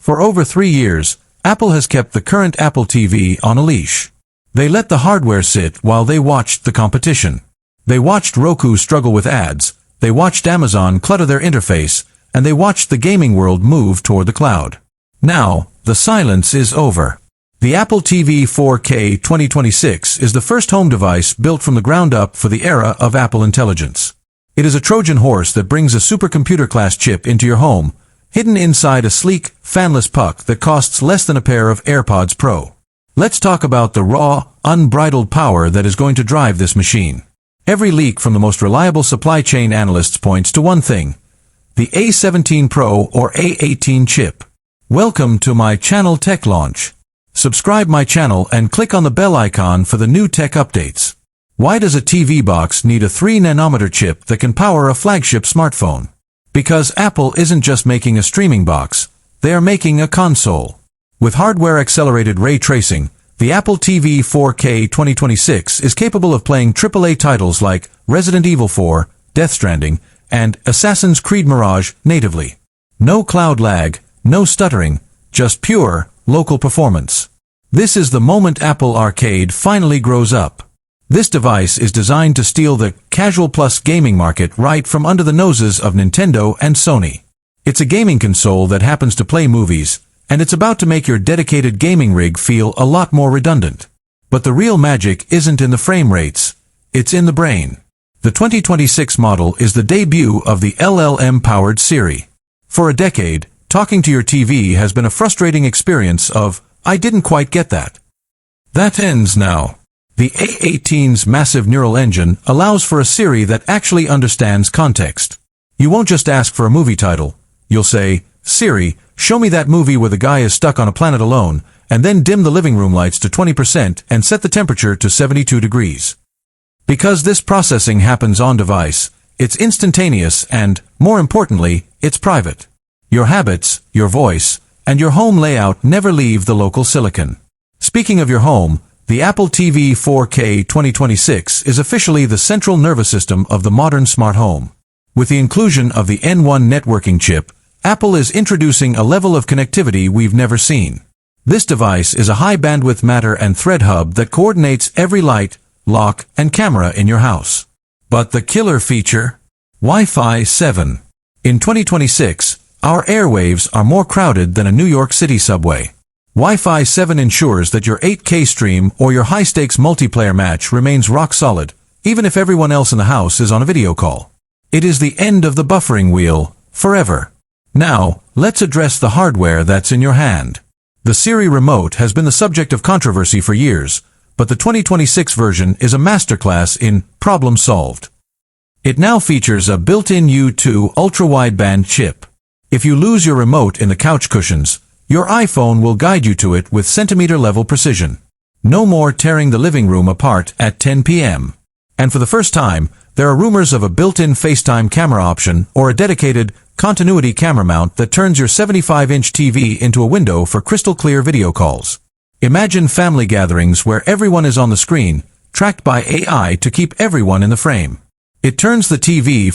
For over 3 years, Apple has kept the current Apple TV on a leash. They let the hardware sit while they watched the competition. They watched Roku struggle with ads, they watched Amazon clutter their interface, and they watched the gaming world move toward the cloud. Now, the silence is over. The Apple TV 4K 2026 is the first home device built from the ground up for the era of Apple intelligence. It is a Trojan horse that brings a supercomputer-class chip into your home, hidden inside a sleek, fanless puck that costs less than a pair of AirPods Pro. Let's talk about the raw, unbridled power that is going to drive this machine. Every leak from the most reliable supply chain analysts points to one thing: the A17 Pro or A18 chip. Welcome to my channel Tech Launch. Subscribe my channel and click on the bell icon for the new tech updates. Why does a TV box need a 3nm chip that can power a flagship smartphone? Because Apple isn't just making a streaming box, they are making a console. With hardware-accelerated ray tracing, the Apple TV 4K 2026 is capable of playing AAA titles like Resident Evil 4, Death Stranding, and Assassin's Creed Mirage natively. No cloud lag, no stuttering, just pure, local performance. This is the moment Apple Arcade finally grows up. This device is designed to steal the casual plus gaming market right from under the noses of Nintendo and Sony. It's a gaming console that happens to play movies, and it's about to make your dedicated gaming rig feel a lot more redundant. But the real magic isn't in the frame rates, it's in the brain. The 2026 model is the debut of the LLM-powered Siri. For a decade, talking to your TV has been a frustrating experience of, "I didn't quite get that." That ends now. The A18's massive neural engine allows for a Siri that actually understands context. You won't just ask for a movie title. You'll say, "Siri, show me that movie where the guy is stuck on a planet alone," and then dim the living room lights to 20% and set the temperature to 72 degrees. Because this processing happens on device, it's instantaneous and, more importantly, it's private. Your habits, your voice, and your home layout never leave the local silicon. Speaking of your home, the Apple TV 4K 2026 is officially the central nervous system of the modern smart home. With the inclusion of the N1 networking chip, Apple is introducing a level of connectivity we've never seen. This device is a high-bandwidth Matter and Thread hub that coordinates every light, lock, and camera in your house. But the killer feature? Wi-Fi 7. In 2026, our airwaves are more crowded than a New York City subway. Wi-Fi 7 ensures that your 8K stream or your high-stakes multiplayer match remains rock solid, even if everyone else in the house is on a video call. It is the end of the buffering wheel, forever. Now, let's address the hardware that's in your hand. The Siri remote has been the subject of controversy for years, but the 2026 version is a masterclass in problem solved. It now features a built-in U2 ultra-wideband chip. If you lose your remote in the couch cushions, your iPhone will guide you to it with centimeter-level precision. No more tearing the living room apart at 10 p.m. And for the first time, there are rumors of a built-in FaceTime camera option or a dedicated continuity camera mount that turns your 75-inch TV into a window for crystal-clear video calls. Imagine family gatherings where everyone is on the screen, tracked by AI to keep everyone in the frame. It turns the TV